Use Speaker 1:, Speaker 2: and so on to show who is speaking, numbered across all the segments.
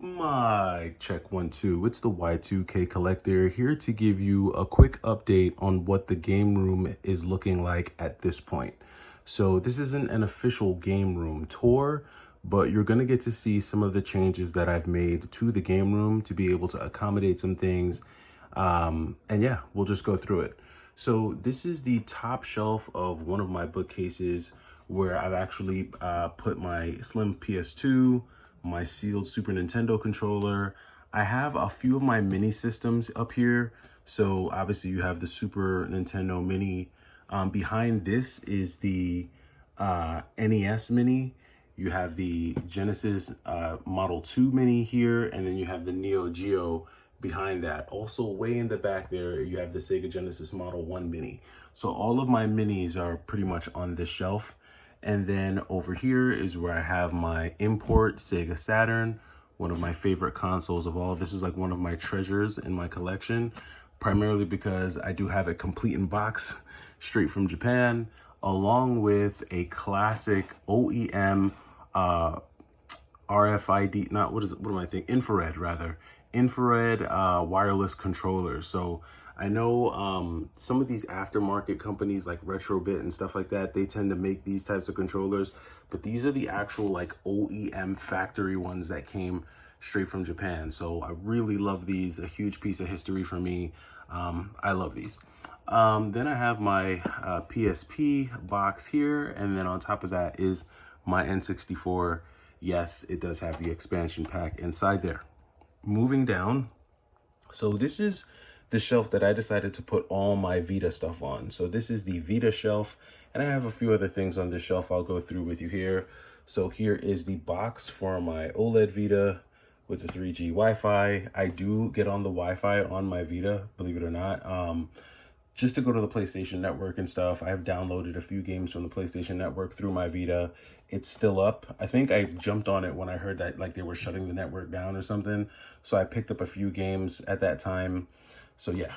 Speaker 1: Mic check 1 2. It's the Y2K collector here to give you a quick update on what the game room is looking like at this point. So this isn't an official game room tour, but you're going to get to see some of the changes that I've made to the game room to be able to accommodate some things. And yeah, we'll just go through it. So this is the top shelf of one of my bookcases where I've actually put my slim PS2, my sealed Super Nintendo controller. I have a few of my mini systems up here. So obviously you have the Super Nintendo Mini. Behind this is the NES Mini. You have the Genesis Model 2 Mini here, and then you have the Neo Geo behind that. Also way in the back there, you have the Sega Genesis Model 1 Mini. So all of my minis are pretty much on this shelf. And then over here is where I have my import Sega Saturn, one of my favorite consoles of all. This is like one of my treasures in my collection, primarily because I do have it complete in box, straight from Japan, along with a classic OEM RFID, infrared wireless controller. So I know some of these aftermarket companies like Retrobit and stuff like that, they tend to make these types of controllers, but these are the actual like OEM factory ones that came straight from Japan. So I really love these, a huge piece of history for me. I love these. Then I have my PSP box here, and then on top of that is my N64. Yes, it does have the expansion pack inside there. Moving down, so this is the shelf that I decided to put all my Vita stuff on. So this is the Vita shelf, and I have a few other things on this shelf I'll go through with you here. So here is the box for my OLED Vita with the 3G Wi-Fi. I do get on the Wi-Fi on my Vita, believe it or not, just to go to the PlayStation Network and stuff. I've downloaded a few games from the PlayStation Network through my Vita. It's still up. I think I jumped on it when I heard that like they were shutting the network down or something. So I picked up a few games at that time. So yeah,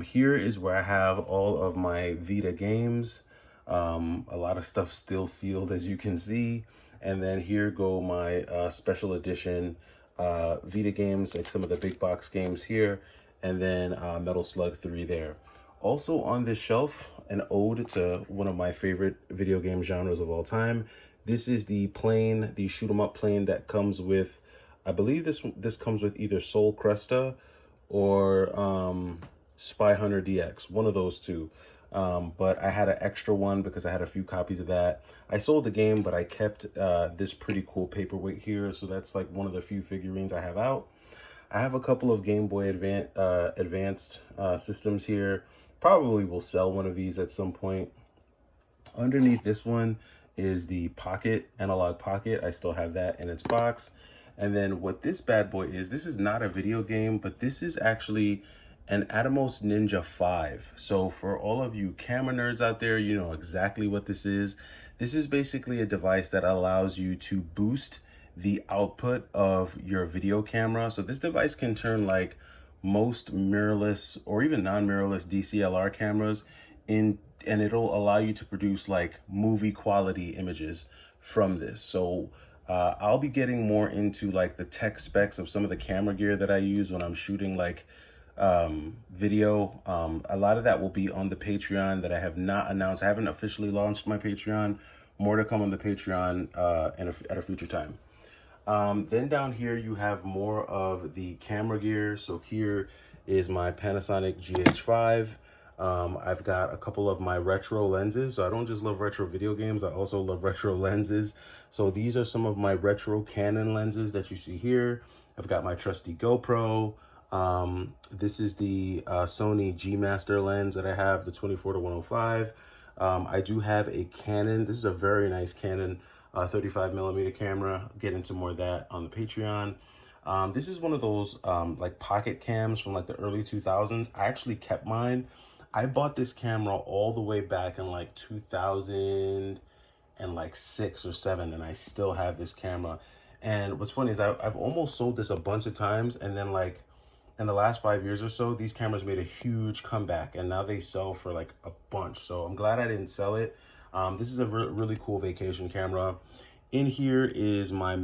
Speaker 1: here is where I have all of my Vita games. A lot of stuff still sealed, as you can see. And then here go my special edition Vita games, like some of the big box games here. And then Metal Slug 3 there. Also on this shelf, an ode to one of my favorite video game genres of all time. This is the plane, the shoot 'em up plane that comes with, I believe this comes with either Soul Cresta or Spy Hunter DX, one of those two. But I had an extra one because I had a few copies of that. I sold the game, but I kept this pretty cool paperweight here. So that's like one of the few figurines I have out. I have a couple of Game Boy Advanced systems here. Probably will sell one of these at some point. Underneath this one is the Pocket, Analog Pocket. I still have that in its box. And then what this bad boy is, this is not a video game, but this is actually an Atomos Ninja 5. So for all of you camera nerds out there, you know exactly what this is. This is basically a device that allows you to boost the output of your video camera. So this device can turn like most mirrorless or even non-mirrorless DSLR cameras in, and it'll allow you to produce like movie quality images from this. So I'll be getting more into like the tech specs of some of the camera gear that I use when I'm shooting like video. A lot of that will be on the Patreon that I have not announced. I haven't officially launched my Patreon. More to come on the Patreon at a future time. Then down here you have more of the camera gear. So here is my Panasonic GH5. I've got a couple of my retro lenses. So I don't just love retro video games, I also love retro lenses. So these are some of my retro Canon lenses that you see here. I've got my trusty GoPro. This is the Sony G Master lens that I have, the 24-105. I do have a Canon. This is a very nice Canon 35mm camera. I'll get into more of that on the Patreon. This is one of those like pocket cams from like the early 2000s. I actually kept mine. I bought this camera all the way back in like 2006 or 7, and I still have this camera. And what's funny is I've almost sold this a bunch of times, and then like in the last 5 years or so, these cameras made a huge comeback, and now they sell for like a bunch. So I'm glad I didn't sell it. This is a really cool vacation camera. In here is my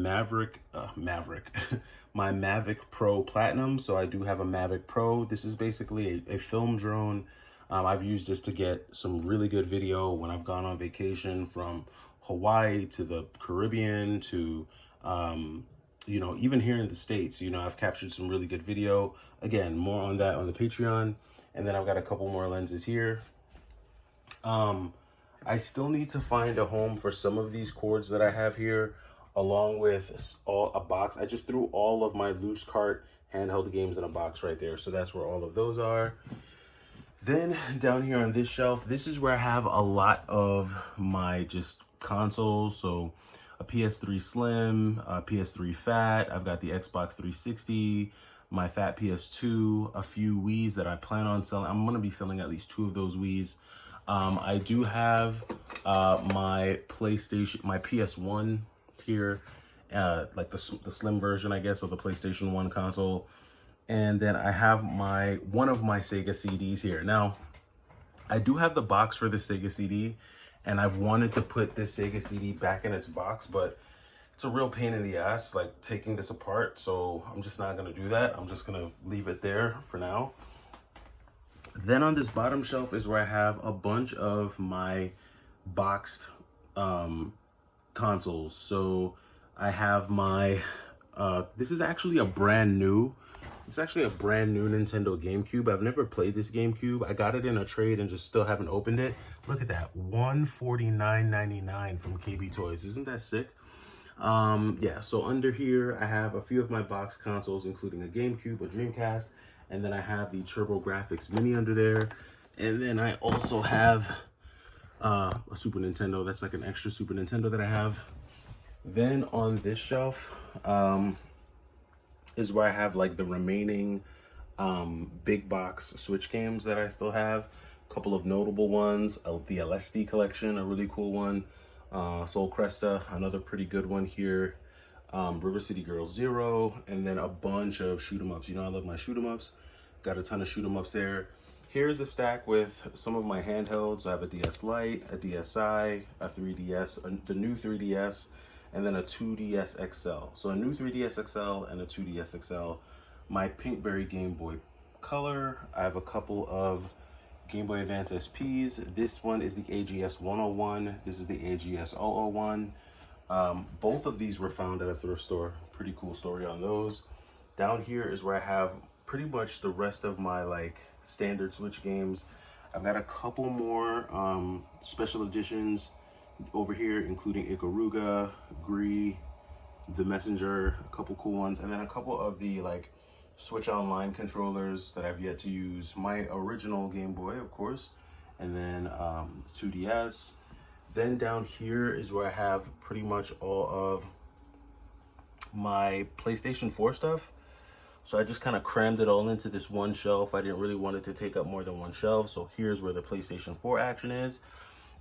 Speaker 1: my Mavic Pro Platinum. So I do have a Mavic Pro. This is basically a film drone. I've used this to get some really good video when I've gone on vacation from Hawaii to the Caribbean to, you know, even here in the States. You know, I've captured some really good video. Again, more on that on the Patreon. And then I've got a couple more lenses here. I still need to find a home for some of these cords that I have here, along with a box. I just threw all of my loose cart handheld games in a box right there. So that's where all of those are. Then down here on this shelf, this is where I have a lot of my just consoles. So a PS3 Slim, a PS3 Fat, I've got the Xbox 360, my Fat PS2, a few Wiis that I plan on selling. I'm gonna be selling at least 2 of those Wiis. I do have my PlayStation, my PS1 here, like the slim version, I guess, of the PlayStation 1 console. And then I have one of my Sega CDs here. Now, I do have the box for the Sega CD, and I've wanted to put this Sega CD back in its box, but it's a real pain in the ass, like taking this apart. So I'm just not gonna do that. I'm just gonna leave it there for now. Then on this bottom shelf is where I have a bunch of my boxed consoles. So I have my, this is actually a brand new, it's actually a brand new Nintendo GameCube. I've never played this GameCube. I got it in a trade and just still haven't opened it. Look at that, $149.99 from KB Toys. Isn't that sick? Yeah, so under here, I have a few of my box consoles, including a GameCube, a Dreamcast, and then I have the TurboGrafx Mini under there. And then I also have a Super Nintendo. That's like an extra Super Nintendo that I have. Then on this shelf is where I have like the remaining big box Switch games that I still have. A couple of notable ones, the LSD collection, a really cool one. Soul Cresta, another pretty good one here. River City Girls 0, and then a bunch of shoot 'em ups. You know, I love my shoot 'em ups. Got a ton of shoot 'em ups there. Here's a stack with some of my handhelds. I have a DS Lite, a DSi, a 3DS, the new 3DS, and then a 2DS XL. So a new 3DS XL and a 2DS XL. My Pinkberry Game Boy Color. I have a couple of Game Boy Advance SPs. This one is the AGS 101. This is the AGS 001. Both of these were found at a thrift store. Pretty cool story on those. Down here is where I have pretty much the rest of my like standard Switch games. I've got a couple more special editions over here, including Ikaruga, Gree, The Messenger, a couple cool ones, and then a couple of the like Switch Online controllers that I've yet to use. My original Game Boy, of course, and then 2DS. Then down here is where I have pretty much all of my PlayStation 4 stuff. So I just kind of crammed it all into this one shelf. I didn't really want it to take up more than one shelf. So here's where the PlayStation 4 action is.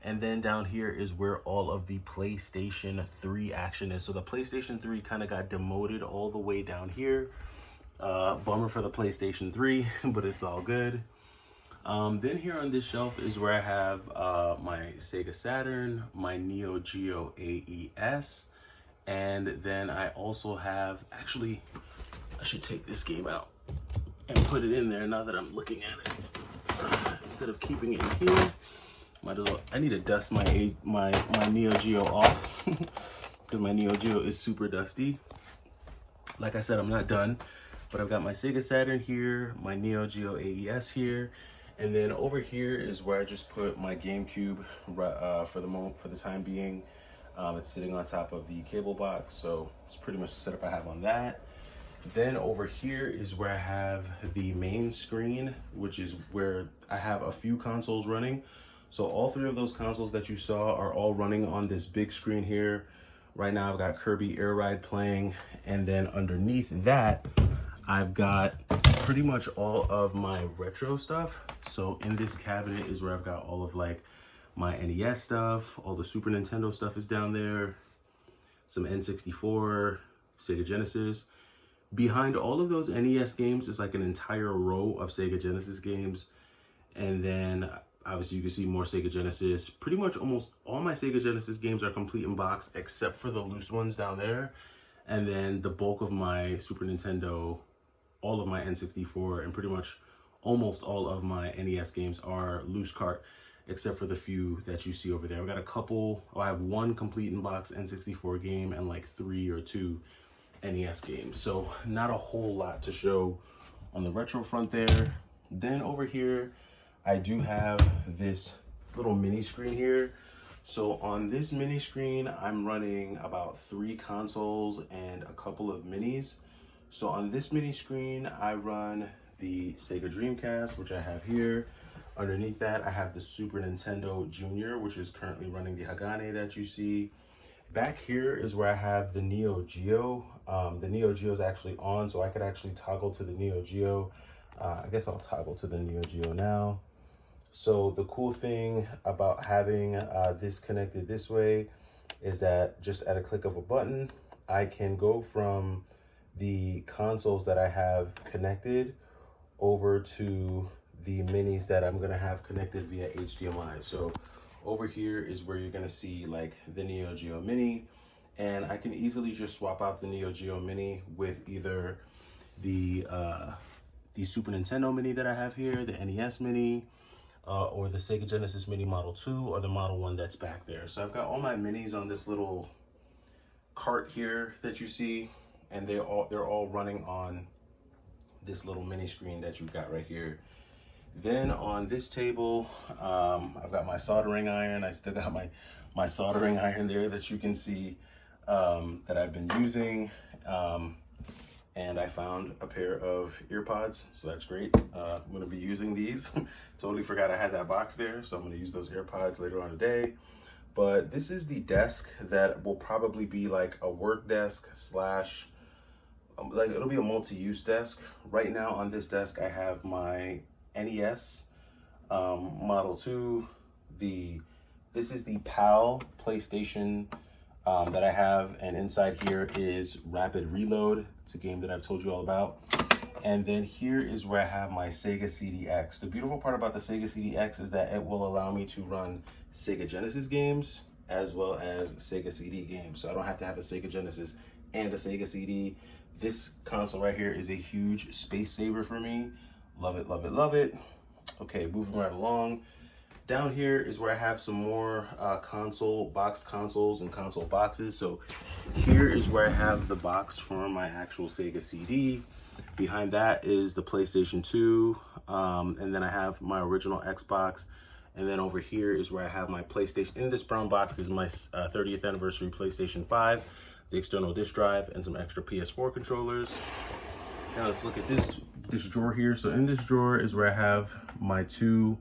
Speaker 1: And then down here is where all of the PlayStation 3 action is. So the PlayStation 3 kind of got demoted all the way down here. Bummer for the PlayStation 3, but it's all good. Then here on this shelf is where I have my Sega Saturn, my Neo Geo AES, and then I also have, actually, I should take this game out and put it in there now that I'm looking at it. Instead of keeping it in here, might as well, I need to dust my Neo Geo off because my Neo Geo is super dusty. Like I said, I'm not done, but I've got my Sega Saturn here, my Neo Geo AES here, and then over here is where I just put my GameCube for the time being. It's sitting on top of the cable box, so it's pretty much the setup I have on that. Then over here is where I have the main screen, which is where I have a few consoles running. So all 3 of those consoles that you saw are all running on this big screen here. Right now I've got Kirby Air Ride playing, and then underneath that, I've got pretty much all of my retro stuff. So in this cabinet is where I've got all of like my NES stuff, all the Super Nintendo stuff is down there, some N64, Sega Genesis. Behind all of those NES games is like an entire row of Sega Genesis games. And then obviously you can see more Sega Genesis. Pretty much almost all my Sega Genesis games are complete in box except for the loose ones down there. And then the bulk of my Super Nintendo, all of my N64, and pretty much almost all of my NES games are loose cart, except for the few that you see over there. I've got a couple, I have one complete in-box N64 game and like 3 or 2 NES games. So not a whole lot to show on the retro front there. Then over here, I do have this little mini screen here. So on this mini screen, I'm running about 3 consoles and a couple of minis. So on this mini screen, I run the Sega Dreamcast, which I have here. Underneath that, I have the Super Nintendo Junior, which is currently running the Hagane that you see. Back here is where I have the Neo Geo. The Neo Geo is actually on, so I could actually toggle to the Neo Geo. I guess I'll toggle to the Neo Geo now. So the cool thing about having this connected this way is that just at a click of a button, I can go from the consoles that I have connected over to the minis that I'm gonna have connected via HDMI. So over here is where you're gonna see like the Neo Geo Mini, and I can easily just swap out the Neo Geo Mini with either the Super Nintendo Mini that I have here, the NES Mini, or the Sega Genesis Mini Model 2, or the Model 1 that's back there. So I've got all my minis on this little cart here that you see, and they're all running on this little mini screen that you've got right here. Then on this table, I've got my soldering iron. I still got my soldering iron there that you can see that I've been using. And I found a pair of ear pods, so that's great. I'm gonna be using these. Totally forgot I had that box there, so I'm gonna use those ear pods later on today. But this is the desk that will probably be like a work desk slash, like it'll be a multi-use desk. Right now on this desk, I have my NES Model 2. This is the PAL PlayStation that I have, and inside here is Rapid Reload. It's a game that I've told you all about. And then here is where I have my Sega CD-X. The beautiful part about the Sega CD-X is that it will allow me to run Sega Genesis games as well as Sega CD games. So I don't have to have a Sega Genesis and a Sega CD. This console right here is a huge space saver for me. Love it, love it, love it. Okay, moving right along. Down here is where I have some more boxed consoles and console boxes. So here is where I have the box for my actual Sega CD. Behind that is the PlayStation 2. And then I have my original Xbox. And then over here is where I have my PlayStation. In this brown box is my 30th anniversary PlayStation 5, the external disk drive, and some extra PS4 controllers. Now let's look at this drawer here. So in this drawer is where I have my 2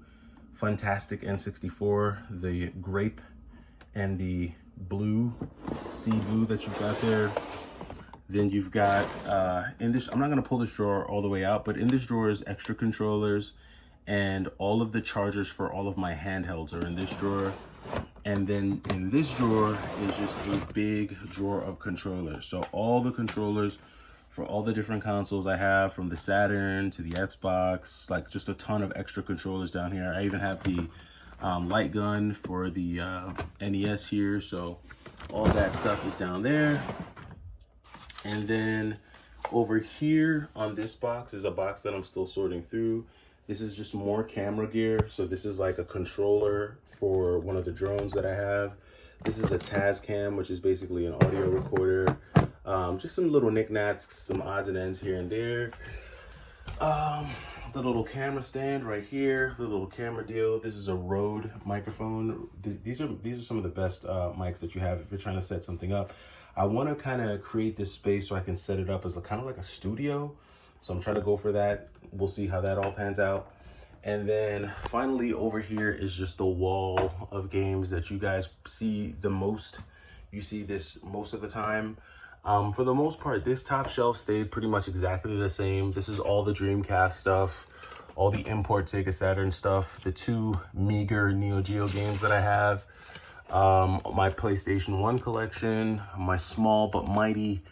Speaker 1: fantastic N64, the grape and the blue, sea blue that you've got there. Then you've got, in this, I'm not gonna pull this drawer all the way out, but in this drawer is extra controllers, and all of the chargers for all of my handhelds are in this drawer. And then in this drawer is just a big drawer of controllers. So all the controllers for all the different consoles I have, from the Saturn to the Xbox, like just a ton of extra controllers down here. I even have the light gun for the NES here. So all that stuff is down there. And then over here on this box is a box that I'm still sorting through. This is just more camera gear. So this is like a controller for one of the drones that I have. This is a Tascam, which is basically an audio recorder. Just some little knickknacks, some odds and ends here and there. The little camera stand right here, the little camera deal. This is a Rode microphone. These are some of the best mics that you have if you're trying to set something up. I want to kind of create this space so I can set it up as a kind of like a studio. So I'm trying to go for that. We'll see how that all pans out. And then finally over here is just the wall of games that you guys see the most. You see this most of the time. For the most part, this top shelf stayed pretty much exactly the same. This is all the Dreamcast stuff, all the import Sega Saturn stuff, the 2 meager Neo Geo games that I have, my PlayStation 1 collection, my small but mighty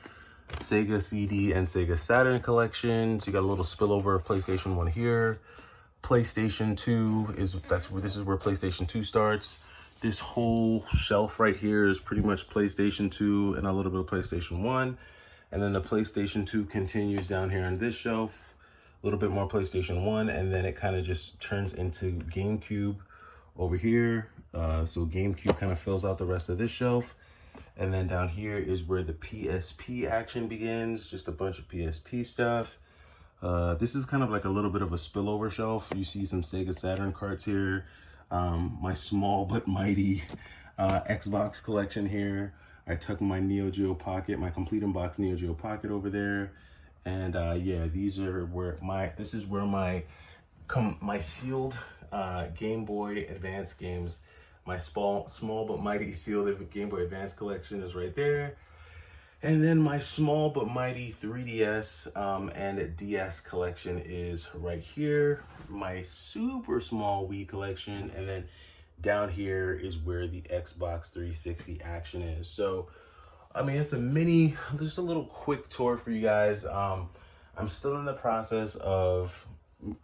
Speaker 1: Sega CD and Sega Saturn collection. So you got a little spillover of PlayStation 1 here. PlayStation 2 this is where PlayStation 2 starts. This whole shelf right here is pretty much PlayStation 2 and a little bit of PlayStation 1. And then the PlayStation 2 continues down here on this shelf. A little bit more PlayStation 1, and then it kind of just turns into GameCube over here. So GameCube kind of fills out the rest of this shelf. And then down here is where the PSP action begins, just a bunch of PSP stuff. This is kind of like a little bit of a spillover shelf. You see some Sega Saturn carts here. My small but mighty Xbox collection here. I tucked my Neo Geo Pocket, my Complete Unbox Neo Geo Pocket over there. And yeah, this is where my sealed Game Boy Advance games, my small but mighty sealed Game Boy Advance collection is right there. And then my small but mighty 3DS and DS collection is right here. My super small Wii collection, and then down here is where the Xbox 360 action is. So, I mean, it's a mini, just a little quick tour for you guys. I'm still in the process of,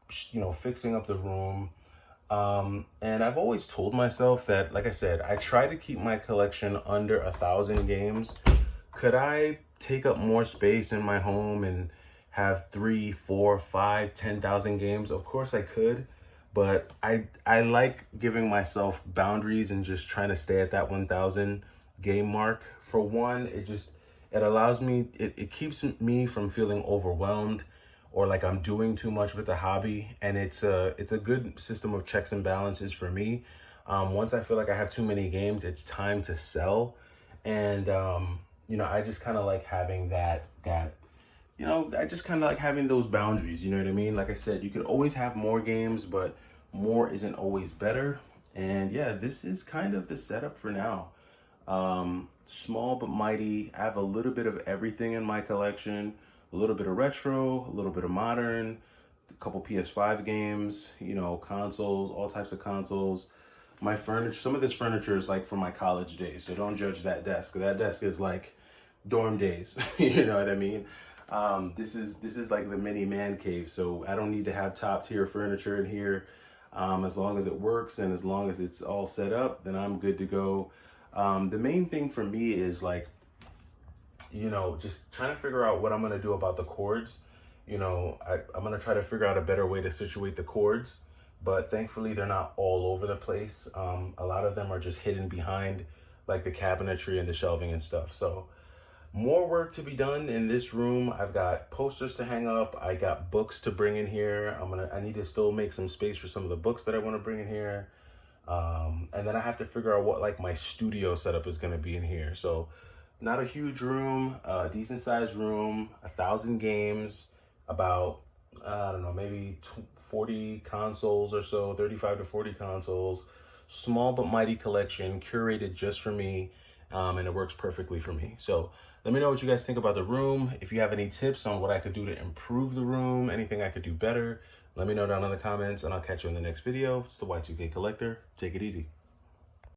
Speaker 1: fixing up the room. And I've always told myself that, like I said, I try to keep my collection under 1,000 games. Could I take up more space in my home and have 3, 4, 5, 10,000 games? Of course I could, but I like giving myself boundaries and just trying to stay at that 1,000 game mark. For one, it allows me, it keeps me from feeling overwhelmed or like I'm doing too much with the hobby. And it's a good system of checks and balances for me. Once I feel like I have too many games, it's time to sell. And, I just kind of like having I just kind of like having those boundaries, you know what I mean? Like I said, you could always have more games, but more isn't always better. And yeah, this is kind of the setup for now. Small but mighty. I have a little bit of everything in my collection. A little bit of retro, a little bit of modern, a couple PS5 games, consoles, all types of consoles. My furniture, some of this furniture is like from my college days, so don't judge that desk. That desk is like dorm days, you know what I mean? This is like the mini man cave, so I don't need to have top tier furniture in here. As long as it works and as long as it's all set up, then I'm good to go. The main thing for me is like, just trying to figure out what I'm going to do about the cords. I'm going to try to figure out a better way to situate the cords, but thankfully they're not all over the place. A lot of them are just hidden behind like the cabinetry and the shelving and stuff. So more work to be done in this room. I've got posters to hang up. I got books to bring in here. I need to still make some space for some of the books that I want to bring in here. And then I have to figure out what like my studio setup is going to be in here. So not a huge room, decent sized room, 1,000 games, about, I don't know, maybe 40 consoles or so, 35 to 40 consoles, small but mighty collection, curated just for me, and it works perfectly for me. So let me know what you guys think about the room. If you have any tips on what I could do to improve the room, anything I could do better, let me know down in the comments, and I'll catch you in the next video. It's the Y2K Collector. Take it easy.